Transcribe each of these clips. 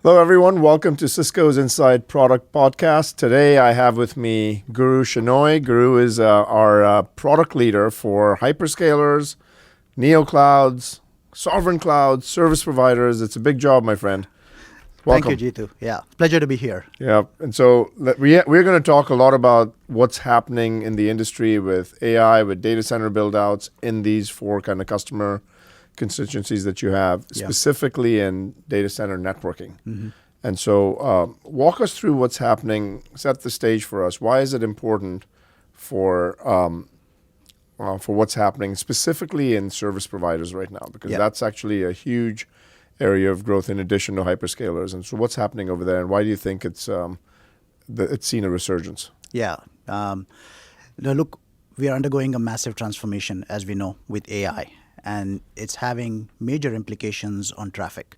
Hello, everyone. Welcome to Cisco's Inside Product Podcast. Today, I have with me Guru Shenoy. Guru is our product leader for Hyperscalers, NeoClouds, Sovereign Clouds, service providers. It's a big job, my friend. Welcome. Thank you, Jeetu. Yeah, pleasure to be here. Yeah, and so we're going to talk a lot about what's happening in the industry with AI, with data center build-outs in these four kind of customer constituencies that you have, specifically in data center networking. Mm-hmm. And so walk us through what's happening, set the stage for us. Why is it important for what's happening specifically in service providers right now? Because that's actually a huge area of growth in addition to hyperscalers. And so what's happening over there, and why do you think it's seen a resurgence? Yeah. Look, we are undergoing a massive transformation, as we know, with AI. And it's having major implications on traffic.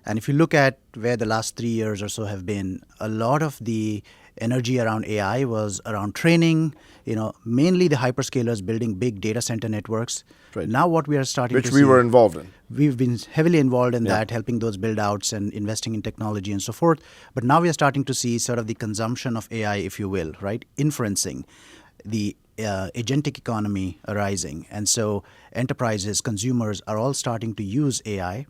And if you look at where the last 3 years or so have been, a lot of the energy around AI was around training, mainly the hyperscalers building big data center networks. Right. Now what we are starting to see... Which we were involved in. We've been heavily involved in that, helping those build outs and investing in technology and so forth. But now we are starting to see sort of the consumption of AI, if you will, right? Inferencing, the agentic economy arising. And so enterprises, consumers are all starting to use AI.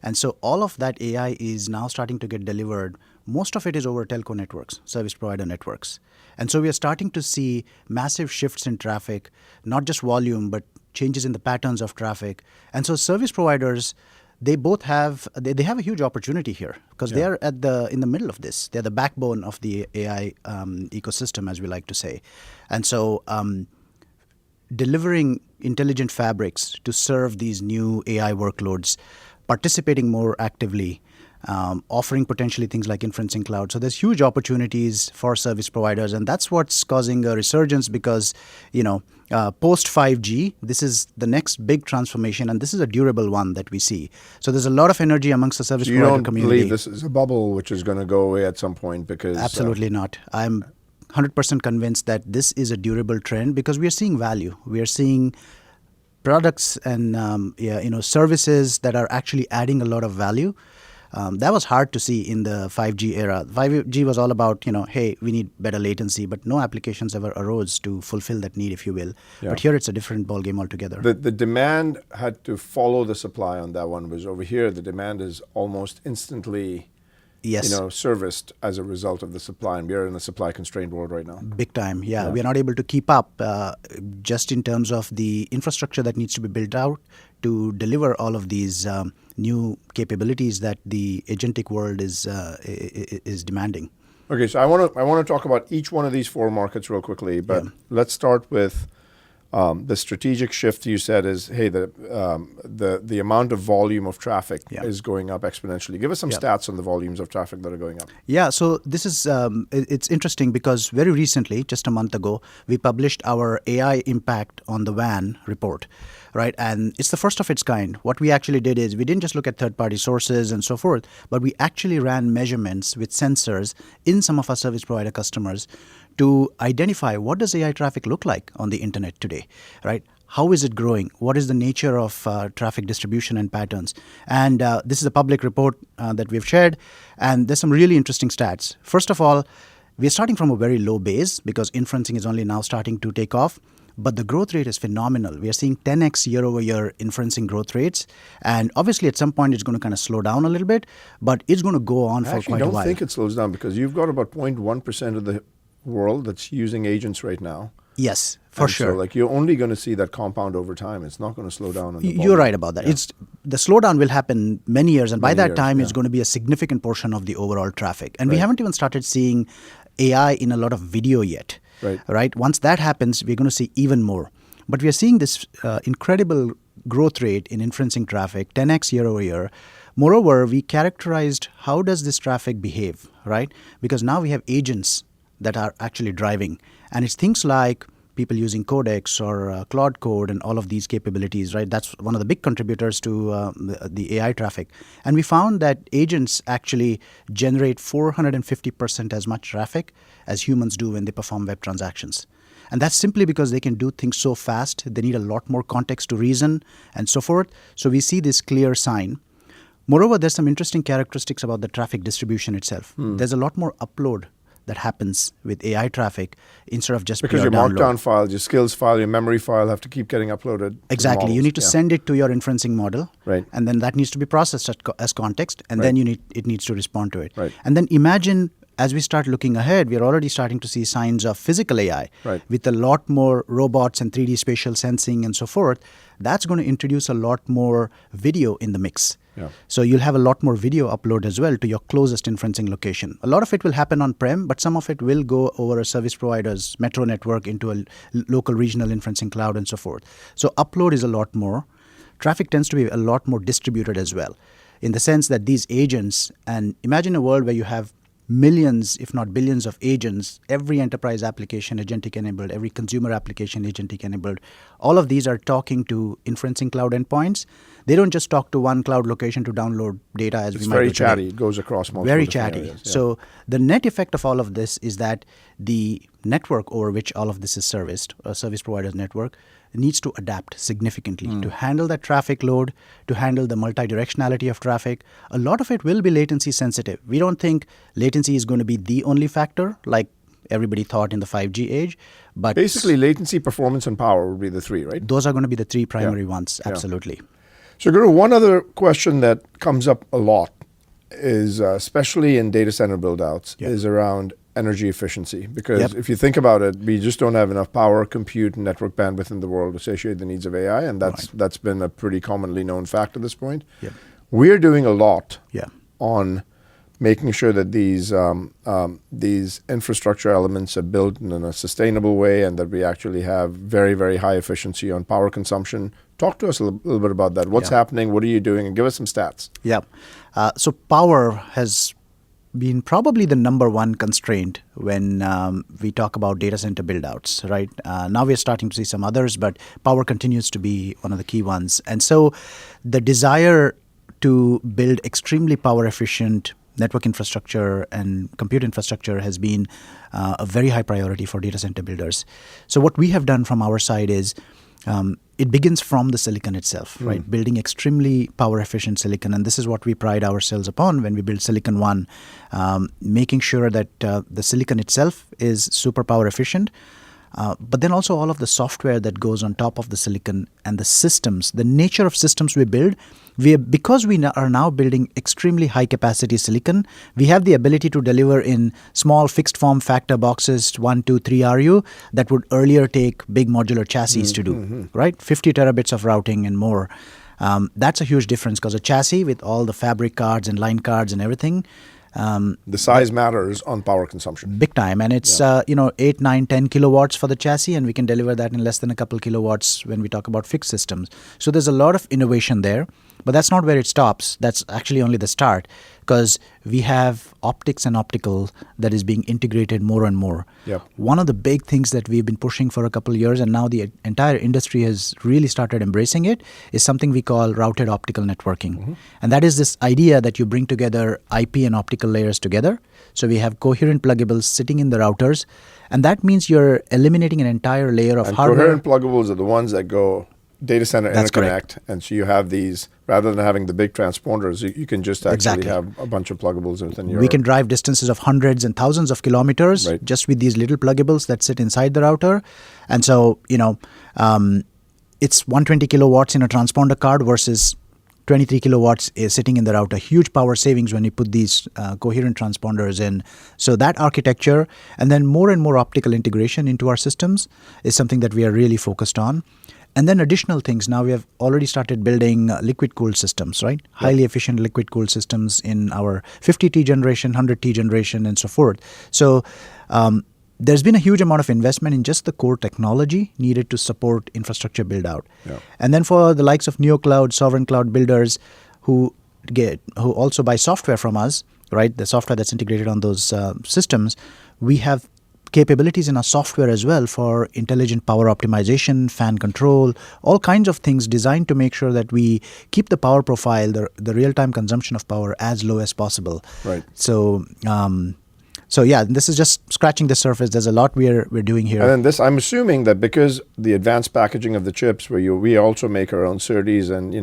And so all of that AI is now starting to get delivered. Most of it is over telco networks, service provider networks. And so we are starting to see massive shifts in traffic, not just volume, but changes in the patterns of traffic. And so service providers, they both have they have a huge opportunity here because they are in the middle of this. They're the backbone of the AI ecosystem, as we like to say. And so delivering intelligent fabrics to serve these new AI workloads, participating more actively, offering potentially things like inferencing cloud. So there's huge opportunities for service providers, and that's what's causing a resurgence because, post 5G, this is the next big transformation, and this is a durable one that we see. So there's a lot of energy amongst the service provider community. You don't believe this is a bubble which is going to go away at some point? Because absolutely not. I'm 100% convinced that this is a durable trend because we are seeing value. We are seeing products and services that are actually adding a lot of value. That was hard to see in the 5G era. 5G was all about, hey, we need better latency, but no applications ever arose to fulfill that need, if you will. Yeah. But here it's a different ballgame altogether. The demand had to follow the supply on that one, was over here the demand is almost instantly serviced as a result of the supply, and we are in a supply-constrained world right now. Big time, yeah. We are not able to keep up just in terms of the infrastructure that needs to be built out to deliver all of these new capabilities that the agentic world is demanding. Okay, so I want to talk about each one of these four markets real quickly, but let's start with the strategic shift. You said is, hey, the amount of volume of traffic is going up exponentially. Give us some stats on the volumes of traffic that are going up. Yeah, so this is it's interesting because very recently, just a month ago, we published our AI impact on the WAN report. Right, and it's the first of its kind. What we actually did is we didn't just look at third-party sources and so forth, but we actually ran measurements with sensors in some of our service provider customers to identify what does AI traffic look like on the internet today, right? How is it growing? What is the nature of traffic distribution and patterns? And this is a public report that we've shared, and there's some really interesting stats. First of all, we're starting from a very low base because inferencing is only now starting to take off. But the growth rate is phenomenal. We are seeing 10x year-over-year inferencing growth rates. And obviously, at some point, it's going to kind of slow down a little bit, but it's going to go on for quite a while. I don't think it slows down because you've got about 0.1% of the world that's using agents right now. Yes, for sure. So you're only going to see that compound over time. It's not going to slow down. You're right about that. Yeah. The slowdown will happen many years. And by that time, it's going to be a significant portion of the overall traffic. And we haven't even started seeing AI in a lot of video yet. Right. Once that happens, we're going to see even more. But we are seeing this incredible growth rate in inferencing traffic, 10x year over year. Moreover, we characterized how does this traffic behave, right? Because now we have agents that are actually driving. And it's things like people using codecs or Claude Code and all of these capabilities, right? That's one of the big contributors to the AI traffic. And we found that agents actually generate 450% as much traffic as humans do when they perform web transactions. And that's simply because they can do things so fast. They need a lot more context to reason and so forth. So we see this clear sign. Moreover, there's some interesting characteristics about the traffic distribution itself. There's a lot more upload that happens with AI traffic instead of just because pure your download. markdown files, your skills file, your memory file have to keep getting uploaded. Exactly. You need to Yeah. send it to your inferencing model, Right. and then that needs to be processed as context, and Right. then it needs to respond to it. Right. And then imagine, as we start looking ahead, we are already starting to see signs of physical AI Right. with a lot more robots and 3D spatial sensing and so forth. That's going to introduce a lot more video in the mix. Yeah. So you'll have a lot more video upload as well to your closest inferencing location. A lot of it will happen on-prem, but some of it will go over a service provider's metro network into a local regional inferencing cloud and so forth. So upload is a lot more. Traffic tends to be a lot more distributed as well, in the sense that these agents, and imagine a world where you have millions, if not billions of agents, every enterprise application agentic enabled, every consumer application agentic enabled. All of these are talking to inferencing cloud endpoints. They don't just talk to one cloud location to download data as It's we might very do today. chatty. It goes across multiple Very different chatty. areas. Yeah. So the net effect of all of this is that the network over which all of this is serviced, a service provider's network, needs to adapt significantly to handle that traffic load, to handle the multi-directionality of traffic. A lot of it will be latency sensitive. We don't think latency is going to be the only factor like everybody thought in the 5G age, but Basically, latency, performance, and power would be the three, right? those are going to be the three primary ones, Yeah. absolutely. So, Guru, one other question that comes up a lot is, especially in data center build-outs, is around energy efficiency. Because if you think about it, we just don't have enough power, compute, and network bandwidth in the world to satiate the needs of AI, and that's been a pretty commonly known fact at this point. Yep. We're doing a lot Yeah. on making sure that these infrastructure elements are built in a sustainable way and that we actually have very, very high efficiency on power consumption. Talk to us a little bit about that. What's happening? What are you doing? And give us some stats. Yeah. So power has been probably the number one constraint when we talk about data center build-outs, right? Now we're starting to see some others, but power continues to be one of the key ones. And so the desire to build extremely power-efficient network infrastructure and compute infrastructure has been a very high priority for data center builders. So what we have done from our side is it begins from the silicon itself, right? Building extremely power-efficient silicon, and this is what we pride ourselves upon when we build Silicon One, making sure that the silicon itself is super power-efficient, but then also all of the software that goes on top of the silicon and the systems, the nature of systems we build. Because we are now building extremely high-capacity silicon, we have the ability to deliver in small fixed form factor boxes, 1, 2, 3 RU, that would earlier take big modular chassis to do, right? 50 terabits of routing and more. That's a huge difference because a chassis with all the fabric cards and line cards and everything, The size matters on power consumption. big time. And it's 8, 9, 10 kilowatts for the chassis, and we can deliver that in less than a couple kilowatts when we talk about fixed systems. So there's a lot of innovation there, but that's not where it stops. That's actually only the start, because we have optics and optical that is being integrated more and more. Yep. One of the big things that we've been pushing for a couple of years, and now the entire industry has really started embracing it, is something we call routed optical networking. And that is this idea that you bring together IP and optical layers together. So we have coherent pluggables sitting in the routers, and that means you're eliminating an entire layer of And hardware. coherent pluggables are the ones that go data center That's interconnect. correct. And so you have these, rather than having the big transponders, you can just actually Exactly. have a bunch of pluggables within your... We can drive distances of hundreds and thousands of kilometers Right. just with these little pluggables that sit inside the router. And so, it's 120 kilowatts in a transponder card versus 23 kilowatts is sitting in the router. Huge power savings when you put these coherent transponders in. So that architecture, and then more and more optical integration into our systems, is something that we are really focused on. And then additional things. Now we have already started building liquid-cooled systems, right? Highly efficient liquid-cooled systems in our 50T generation, 100T generation, and so forth. So there's been a huge amount of investment in just the core technology needed to support infrastructure build-out. Yeah. And then for the likes of NeoClouds, sovereign cloud builders who also buy software from us, right? The software that's integrated on those systems, we have capabilities in our software as well for intelligent power optimization, fan control, all kinds of things designed to make sure that we keep the power profile, the real-time consumption of power as low as possible. Right. So, yeah, this is just scratching the surface. There's a lot we're doing here. And then this, I'm assuming that because the advanced packaging of the chips, where we also make our own SerDes and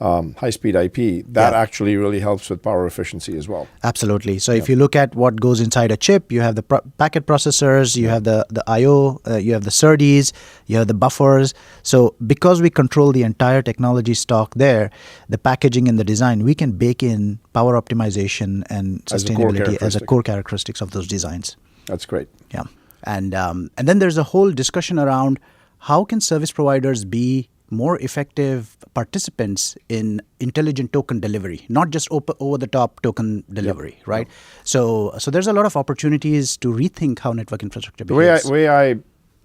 high-speed IP, that actually really helps with power efficiency as well. Absolutely. So if you look at what goes inside a chip, you have the packet processors, you have the I/O, you have the SerDes, you have the buffers. So because we control the entire technology stack there, the packaging and the design, we can bake in power optimization and sustainability as a core characteristics of those designs. That's great. Yeah. And then there's a whole discussion around how can service providers be more effective participants in intelligent token delivery, not just over-the-top token delivery, right? Yep. So there's a lot of opportunities to rethink how network infrastructure behaves. The way I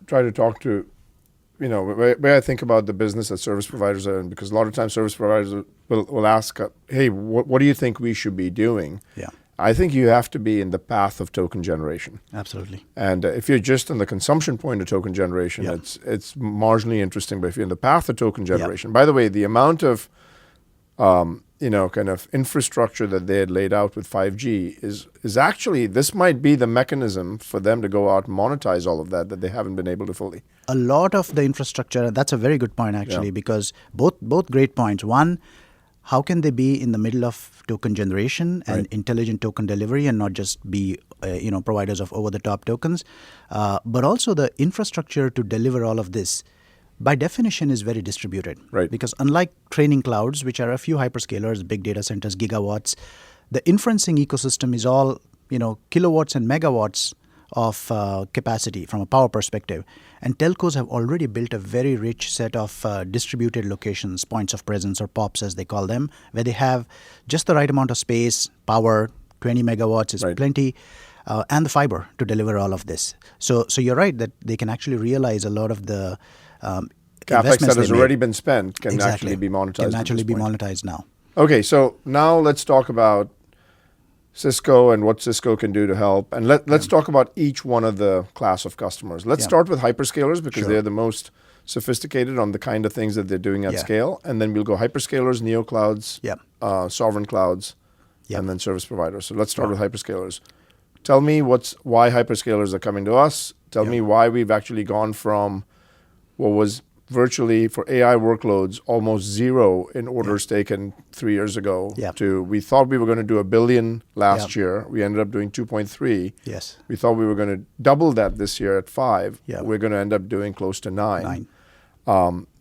try to talk to, way I think about the business that service providers are in, because a lot of times service providers will ask, hey, what do you think we should be doing? Yeah. I think you have to be in the path of token generation. Absolutely. And if you're just in the consumption point of token generation, it's marginally interesting. But if you're in the path of token generation, by the way, the amount of kind of infrastructure that they had laid out with 5G is actually, this might be the mechanism for them to go out and monetize all of that they haven't been able to fully. A lot of the infrastructure, that's a very good point actually, because both great points. One, how can they be in the middle of token generation and intelligent token delivery and not just be providers of over-the-top tokens, but also the infrastructure to deliver all of this by definition is very distributed. Right. Because unlike training clouds, which are a few hyperscalers, big data centers, gigawatts, the inferencing ecosystem is all kilowatts and megawatts of capacity from a power perspective. And telcos have already built a very rich set of distributed locations, points of presence or POPs as they call them, where they have just the right amount of space, power, 20 megawatts is plenty, and the fiber to deliver all of this. So you're right that they can actually realize a lot of the CapEx that has already been spent can actually be monetized. Can actually be monetized now. Okay, so now let's talk about Cisco and what Cisco can do to help. And let's talk about each one of the class of customers. Let's start with hyperscalers because they're the most sophisticated on the kind of things that they're doing at scale. And then we'll go hyperscalers, NeoClouds, sovereign clouds, and then service providers. So let's start with hyperscalers. Tell me why hyperscalers are coming to us. Tell me why we've actually gone from what was virtually for AI workloads almost zero in orders taken 3 years ago to we thought we were going to do 1 billion last year. We ended up doing 2.3. Yes. We thought we were going to double that this year at 5. We're going to end up doing close to 9.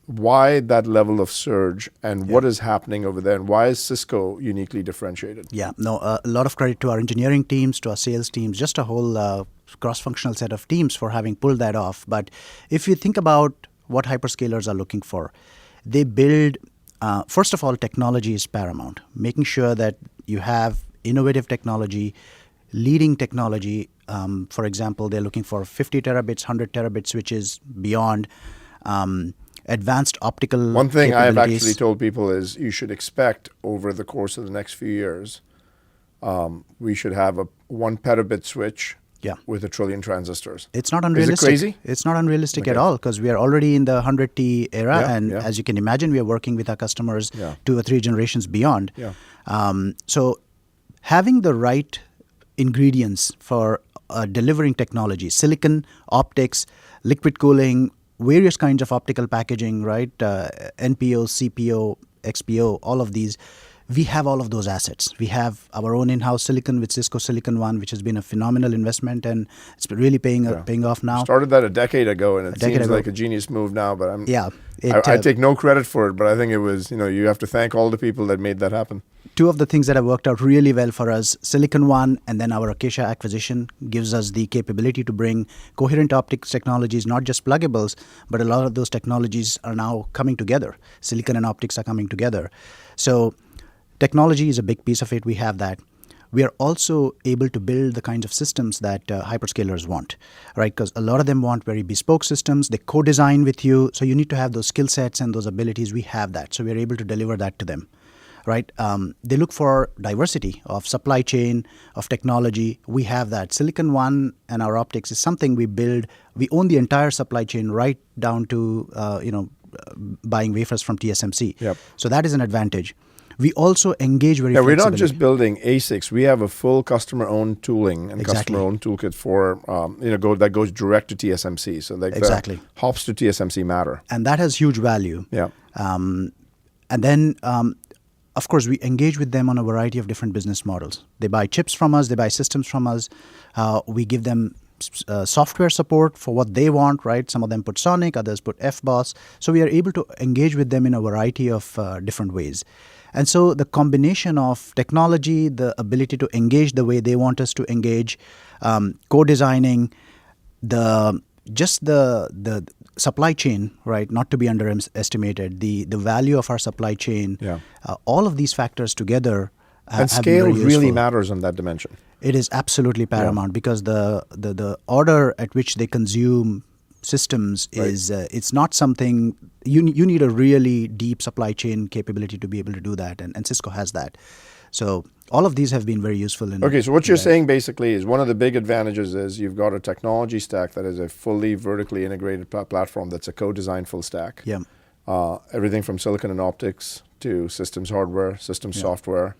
Why that level of surge and what is happening over there and why is Cisco uniquely differentiated? A lot of credit to our engineering teams, to our sales teams, just a whole cross-functional set of teams for having pulled that off. But if you think about what hyperscalers are looking for, they build, first of all, technology is paramount. Making sure that you have innovative technology, leading technology. For example, they're looking for 50 terabits, 100 terabit switches, beyond. Advanced optical One thing I've capabilities. actually told people is you should expect over the course of the next few years, we should have a 1 petabit switch with 1 trillion transistors. It's not unrealistic. Is it crazy? It's not unrealistic at all because we are already in the 100T era. As you can imagine, we are working with our customers 2 or 3 generations beyond. So having the right ingredients for delivering technology, silicon, optics, liquid cooling, various kinds of optical packaging, right? NPO, CPO, XPO, all of these. We have all of those assets. We have our own in-house silicon with Cisco Silicon One, which has been a phenomenal investment, and it's really paying off now. Started that a decade ago, and it seems like a genius move now. But I take no credit for it. But I think it was, you have to thank all the people that made that happen. 2 of the things that have worked out really well for us, Silicon One and then our Acacia acquisition gives us the capability to bring coherent optics technologies, not just pluggables, but a lot of those technologies are now coming together. Silicon and optics are coming together. So technology is a big piece of it. We have that. We are also able to build the kinds of systems that hyperscalers want, right? Because a lot of them want very bespoke systems. They co-design with you. So you need to have those skill sets and those abilities. We have that. So we are able to deliver that to them, right? They look for diversity of supply chain, of technology. We have that. Silicon One and our optics is something we build. We own the entire supply chain right down to, buying wafers from TSMC. So that is an advantage. We also engage very flexibly. We're not just building ASICs. We have a full customer-owned tooling and customer-owned toolkit for, that goes direct to TSMC. So the hops to TSMC matter. And that has huge value. And then, of course, we engage with them on a variety of different business models. They buy chips from us, they buy systems from us. We give them software support for what they want, right? Some of them put Sonic, others put FBOSS. So we are able to engage with them in a variety of different ways. And so the combination of technology, the ability to engage the way they want us to engage, co-designing, the supply chain, right, not to be underestimated, the value of our supply chain, all of these factors together and scale really matters on that dimension. It is absolutely paramount because the order at which they consume systems is it's not something you need a really deep supply chain capability to be able to do that, and Cisco has that. So all of these have been very useful. Okay, so what you're saying basically is one of the big advantages is you've got a technology stack that is a fully vertically integrated platform that's a co-designed full stack. Yeah. Everything from silicon and optics to systems hardware, systems software,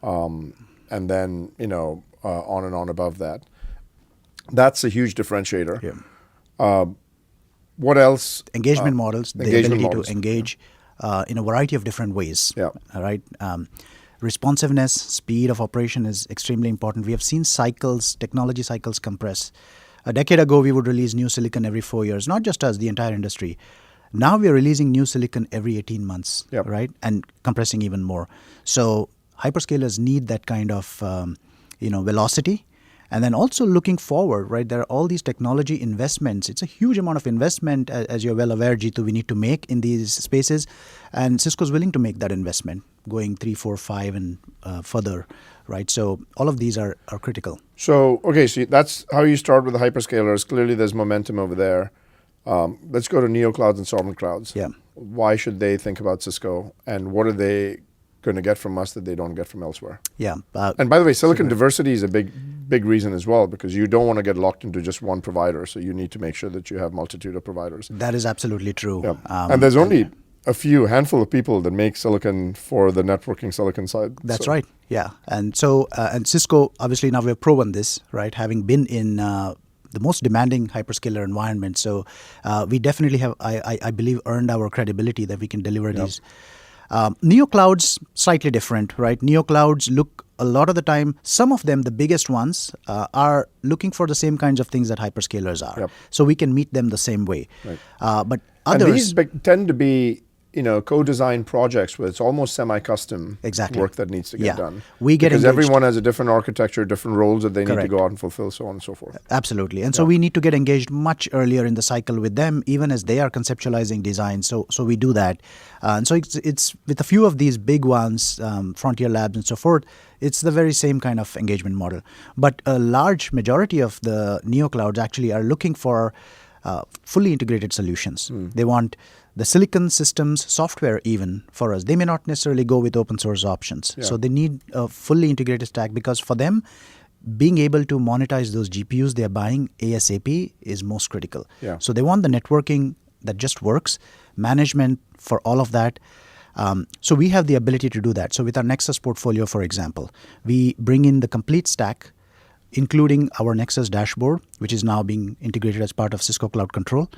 and then on and on above that. That's a huge differentiator. Yeah. What else? Engagement models, the ability to engage in a variety of different ways. Yeah. All right. Responsiveness, speed of operation is extremely important. We have seen technology cycles compress. A decade ago, we would release new silicon every 4 years, not just us, the entire industry. Now we are releasing new silicon every 18 months, right? And compressing even more. So hyperscalers need that kind of velocity. And then also looking forward, right, there are all these technology investments. It's a huge amount of investment, as you're well aware, Jeetu, we need to make in these spaces. And Cisco's willing to make that investment, going 3, 4, 5 and further, right? So all of these are critical. So, okay, so that's how you start with the hyperscalers. Clearly there's momentum over there. Let's go to NeoClouds and Sovereign Clouds. Yeah. Why should they think about Cisco, and what are they going to get from us that they don't get from elsewhere? Yeah. And by the way, silicon diversity is a big reason as well, because you don't want to get locked into just one provider. So you need to make sure that you have multitude of providers. That is absolutely true. Yeah. And there's only a handful of people that make silicon for the networking silicon side. That's right. Yeah. And so, and Cisco, obviously now we've proven this, right? Having been in the most demanding hyperscaler environment. So we definitely have, I believe, earned our credibility that we can deliver these. NeoClouds, slightly different, right? NeoClouds look a lot of the time, some of them, the biggest ones, are looking for the same kinds of things that hyperscalers are. Yep. So we can meet them the same way. Right. But others... And these tend to be co-design projects where it's almost semi-custom work that needs to get done. We get because engaged. Everyone has a different architecture, different roles that they need to go out and fulfill, so on and so forth. Absolutely. And so we need to get engaged much earlier in the cycle with them, even as they are conceptualizing design. So we do that. And so it's with a few of these big ones, Frontier Labs and so forth, it's the very same kind of engagement model. But a large majority of the NeoClouds actually are looking for fully integrated solutions. They want the silicon systems, software even for us. They may not necessarily go with open source options. So they need a fully integrated stack, because for them, being able to monetize those GPUs they're buying ASAP is most critical. So they want the networking that just works, management for all of that. So we have the ability to do that. So with our Nexus portfolio, for example, we bring in the complete stack, including our Nexus dashboard, which is now being integrated as part of Cisco Cloud Control.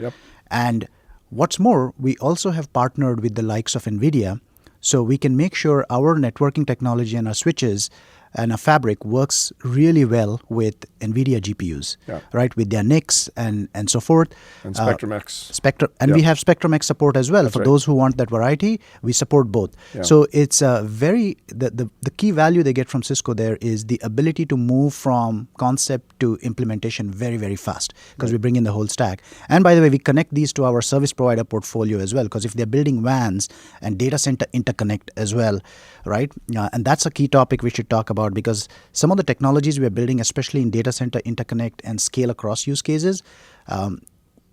And what's more, we also have partnered with the likes of NVIDIA, so we can make sure our networking technology and our switches and our fabric works really well with NVIDIA GPUs, right? With their NICs and so forth. And Spectrum X. We have Spectrum X support as well. For those who want that variety, we support both. So it's the key value they get from Cisco there is the ability to move from concept to implementation very, very fast, because we bring in the whole stack. And by the way, we connect these to our service provider portfolio as well, because if they're building WANs and data center interconnect as well, right? And that's a key topic we should talk about, because some of the technologies we are building, especially in data center interconnect and scale across use cases,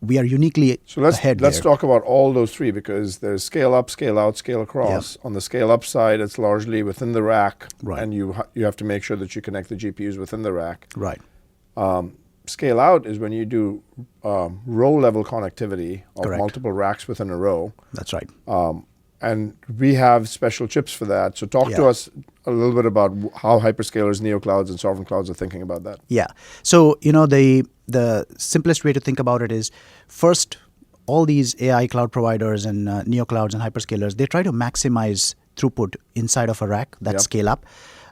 we are uniquely ahead. Let's talk about all those three, because there's scale up, scale out, scale across. On the scale up side, it's largely within the rack, and you have to make sure that you connect the GPUs within the rack. Right. Scale out is when you do row level connectivity of multiple racks within a row. That's right. And we have special chips for that. So talk to us a little bit about how hyperscalers, NeoClouds, and Sovereign Clouds are thinking about that. Yeah. So, the simplest way to think about it is, first, all these AI cloud providers and NeoClouds and hyperscalers, they try to maximize throughput inside of a rack that scale up.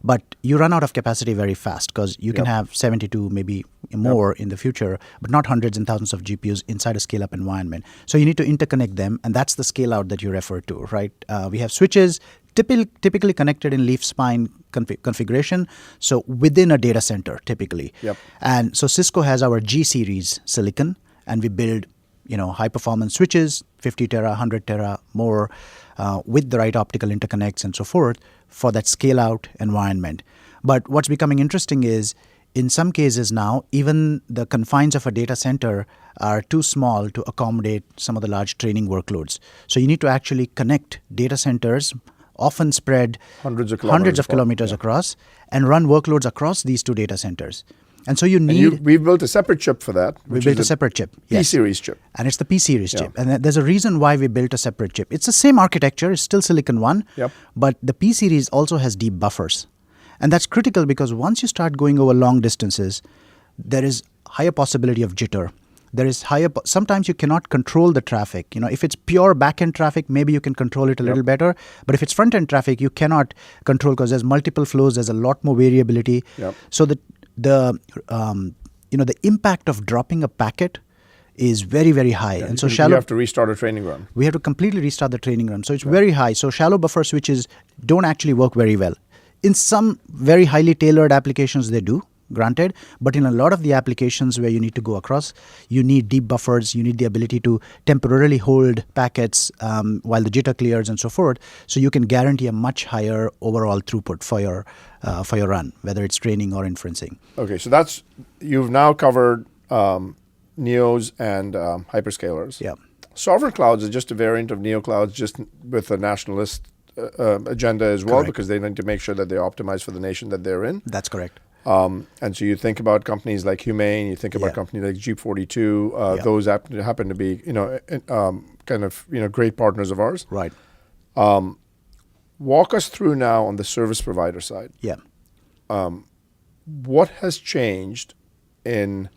But you run out of capacity very fast because you can have 72, maybe more in the future, but not hundreds and thousands of GPUs inside a scale-up environment. So you need to interconnect them, and that's the scale-out that you refer to, right? We have switches typically connected in leaf spine configuration, so within a data center typically. And so Cisco has our G series silicon, and we build high performance switches, 50 tera, 100 tera, more, with the right optical interconnects and so forth for that scale out environment. But what's becoming interesting is, in some cases now, even the confines of a data center are too small to accommodate some of the large training workloads. So you need to actually connect data centers, often spread hundreds of kilometers across, and run workloads across these two data centers. And so you need... we've built a separate chip for that. We built a separate chip. P-series chip. And it's the P-series chip. And there's a reason why we built a separate chip. It's the same architecture. It's still Silicon One. But the P-series also has deep buffers. And that's critical because once you start going over long distances, there is higher possibility of jitter. There is sometimes you cannot control the traffic. If it's pure back-end traffic, maybe you can control it a little better. But if it's front-end traffic, you cannot control because there's multiple flows. There's a lot more variability. So the impact of dropping a packet is very, very high. And so you have to restart a training run. We have to completely restart the training run. So it's very high. So shallow buffer switches don't actually work very well. In some very highly tailored applications, they do, granted. But in a lot of the applications where you need to go across, you need deep buffers. You need the ability to temporarily hold packets while the jitter clears and so forth. So you can guarantee a much higher overall throughput for your run, whether it's training or inferencing. Okay, so you've now covered Neos and hyperscalers. Sovereign clouds is just a variant of NeoClouds, just with a nationalist agenda as well, because they need to make sure that they're optimized for the nation that they're in. That's correct. And so you think about companies like Humane, you think about companies like Jeep42. Those happen to be, great partners of ours. Right. Walk us through now on the service provider side. What has changed in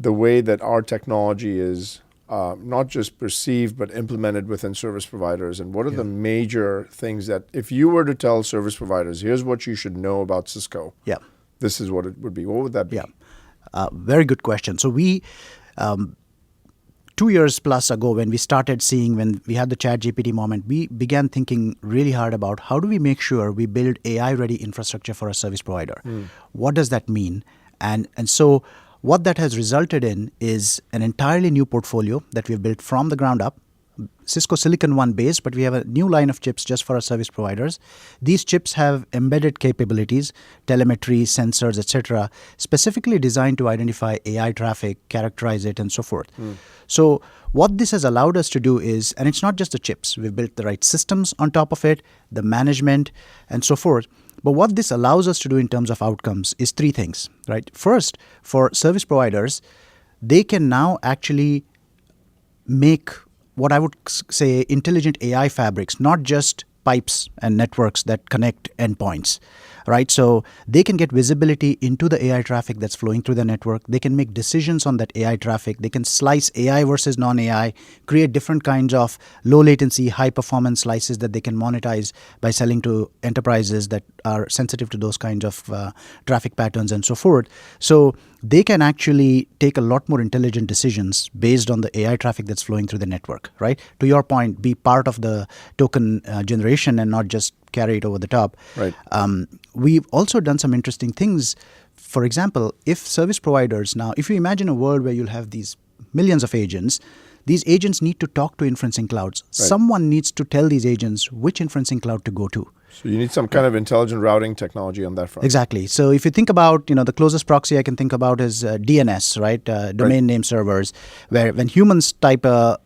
the way that our technology is not just perceived but implemented within service providers? And what are the major things that, if you were to tell service providers, here's what you should know about Cisco, this is what it would be, what would that be? Very good question. So we, 2 years plus ago, when we had the ChatGPT moment, we began thinking really hard about how do we make sure we build AI-ready infrastructure for a service provider? What does that mean? And so what that has resulted in is an entirely new portfolio that we've built from the ground up, Cisco Silicon One based, but we have a new line of chips just for our service providers. These chips have embedded capabilities, telemetry, sensors, etc., specifically designed to identify AI traffic, characterize it, and so forth. So what this has allowed us to do is, and it's not just the chips, we've built the right systems on top of it, the management, and so forth. But what this allows us to do in terms of outcomes is three things, right? First, for service providers, they can now actually make what I would say intelligent AI fabrics, not just pipes and networks that connect endpoints, right? So they can get visibility into the AI traffic that's flowing through the network. They can make decisions on that AI traffic. They can slice AI versus non-AI, create different kinds of low latency, high performance slices that they can monetize by selling to enterprises that are sensitive to those kinds of traffic patterns and so forth. So they can actually take a lot more intelligent decisions based on the AI traffic that's flowing through the network, right? To your point, be part of the token generation and not just carry it over the top. Right. We've also done some interesting things. For example, if service providers now, if you imagine a world where you'll have these millions of agents, these agents need to talk to inferencing clouds. Right. Someone needs to tell these agents which inferencing cloud to go to. So you need some kind of intelligent routing technology on that front. Exactly. So if you think about, the closest proxy I can think about is DNS, right? Domain name servers, where when humans type a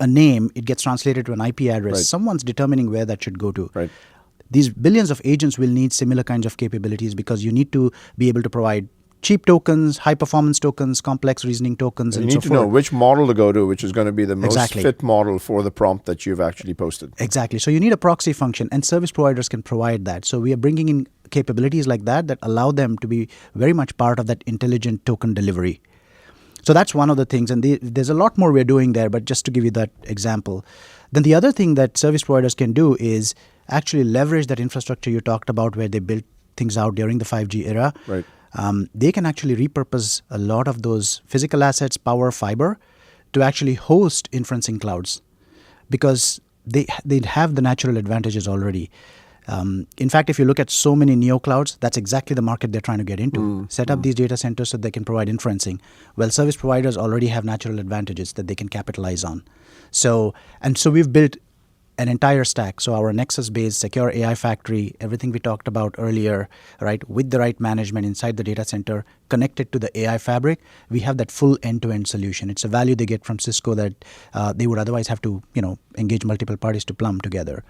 name, it gets translated to an IP address. Right. Someone's determining where that should go to. Right. These billions of agents will need similar kinds of capabilities because you need to be able to provide cheap tokens, high-performance tokens, complex reasoning tokens, and so forth. You need to know which model to go to, which is going to be the most fit model for the prompt that you've actually posted. Exactly. So you need a proxy function, and service providers can provide that. So we are bringing in capabilities like that allow them to be very much part of that intelligent token delivery. So that's one of the things, and there's a lot more we're doing there, but just to give you that example. Then the other thing that service providers can do is actually leverage that infrastructure you talked about where they built things out during the 5G era. Right. They can actually repurpose a lot of those physical assets, power, fiber, to actually host inferencing clouds because they have the natural advantages already. In fact, if you look at so many NeoClouds, that's exactly the market they're trying to get into. Set up these data centers so they can provide inferencing. Well, service providers already have natural advantages that they can capitalize on. So we've built an entire stack. So our Nexus-based secure AI factory, everything we talked about earlier, right, with the right management inside the data center, connected to the AI fabric, we have that full end-to-end solution. It's a value they get from Cisco that they would otherwise have to, engage multiple parties to plumb together.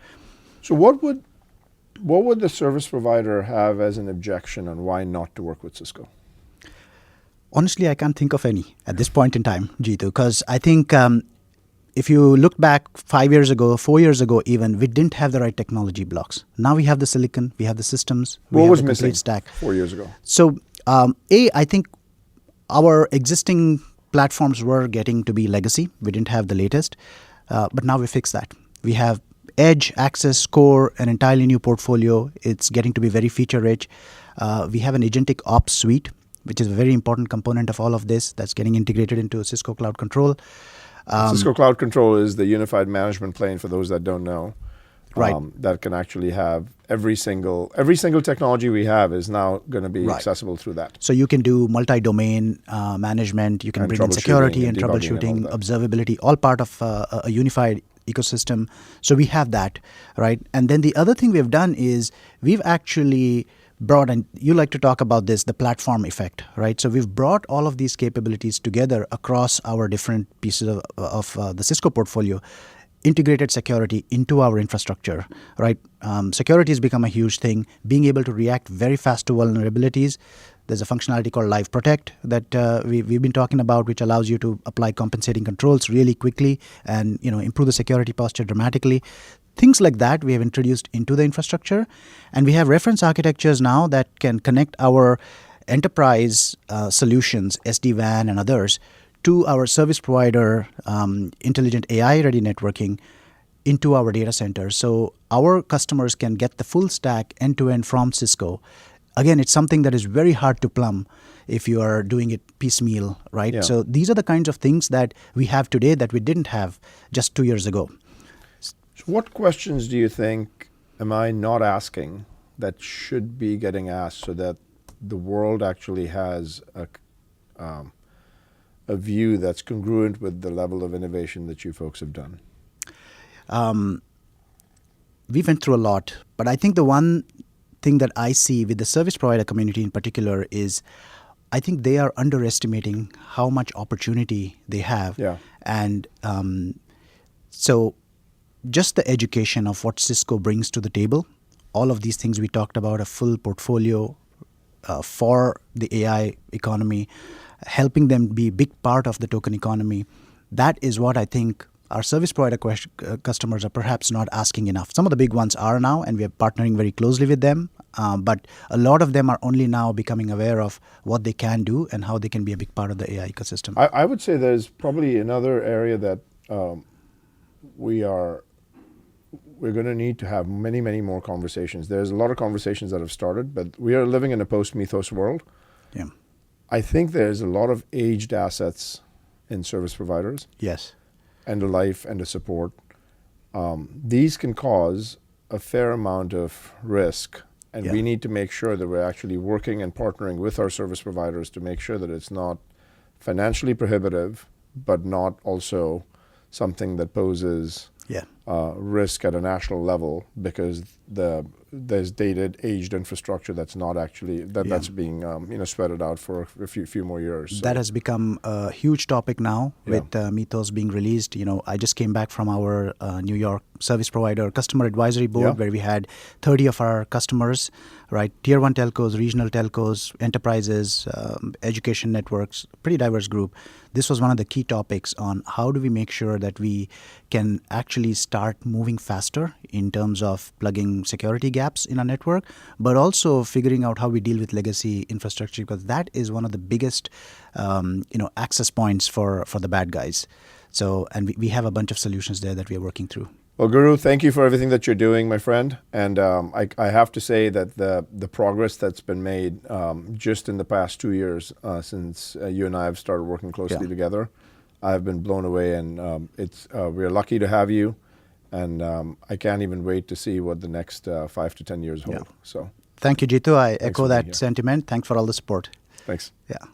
So what would the service provider have as an objection on why not to work with Cisco? Honestly, I can't think of any at this point in time, Jeetu, because I think if you look back 5 years ago, 4 years ago even, we didn't have the right technology blocks. Now we have the silicon, we have the systems, we have the complete stack. 4 years ago? So, I think our existing platforms were getting to be legacy. We didn't have the latest, but now we fixed that. We have Edge, Access, Core, an entirely new portfolio. It's getting to be very feature-rich. We have an agentic ops suite, which is a very important component of all of this that's getting integrated into Cisco Cloud Control. Cisco Cloud Control is the unified management plane, for those that don't know. Right. That can actually have every single technology we have is now going to be accessible through that. So you can do multi-domain management, you can bring in security and troubleshooting, observability, all part of a unified ecosystem. So we have that, right? And then the other thing we have done is we've actually brought, and you like to talk about this, the platform effect, right? So we've brought all of these capabilities together across our different pieces of the Cisco portfolio, integrated security into our infrastructure, right? Security has become a huge thing. Being able to react very fast to vulnerabilities. There's a functionality called Live Protect that we've been talking about, which allows you to apply compensating controls really quickly and improve the security posture dramatically. Things like that we have introduced into the infrastructure, and we have reference architectures now that can connect our enterprise solutions, SD-WAN and others, to our service provider intelligent AI-ready networking into our data centers. So our customers can get the full stack end-to-end from Cisco. Again, it's something that is very hard to plumb if you are doing it piecemeal, right? Yeah. So these are the kinds of things that we have today that we didn't have just 2 years ago. So what questions do you think am I not asking that should be getting asked so that the world actually has a view that's congruent with the level of innovation that you folks have done? We went through a lot, but I think the one thing that I see with the service provider community in particular is I think they are underestimating how much opportunity they have. Yeah. And so just the education of what Cisco brings to the table, all of these things we talked about, a full portfolio for the AI economy, helping them be a big part of the token economy, that is what I think our service provider customers are perhaps not asking enough. Some of the big ones are now, and we are partnering very closely with them, but a lot of them are only now becoming aware of what they can do and how they can be a big part of the AI ecosystem. I would say there's probably another area that we're going to need to have many, many more conversations. There's a lot of conversations that have started, but we are living in a post-Mythos world. Yeah. I think there's a lot of aged assets in service providers. Yes. End of life, end of support. These can cause a fair amount of risk, and we need to make sure that we're actually working and partnering with our service providers to make sure that it's not financially prohibitive, but not also something that poses risk at a national level because there's dated, aged infrastructure that's not actually that's being spread out for a few more years. So. That has become a huge topic now with Mythos being released. I just came back from our New York service provider customer advisory board where we had 30 of our customers, right? Tier 1 telcos, regional telcos, enterprises, education networks, pretty diverse group. This was one of the key topics on how do we make sure that we can actually start start moving faster in terms of plugging security gaps in our network, but also figuring out how we deal with legacy infrastructure, because that is one of the biggest access points for the bad guys. So, and we have a bunch of solutions there that we are working through. Well, Guru, thank you for everything that you're doing, my friend. And I have to say that the progress that's been made just in the past 2 years since you and I have started working closely together, I've been blown away. And we're lucky to have you. And I can't even wait to see what the next 5 to 10 years hold. So, thank you, Jeetu. I echo that sentiment. Thanks for all the support. Thanks. Yeah.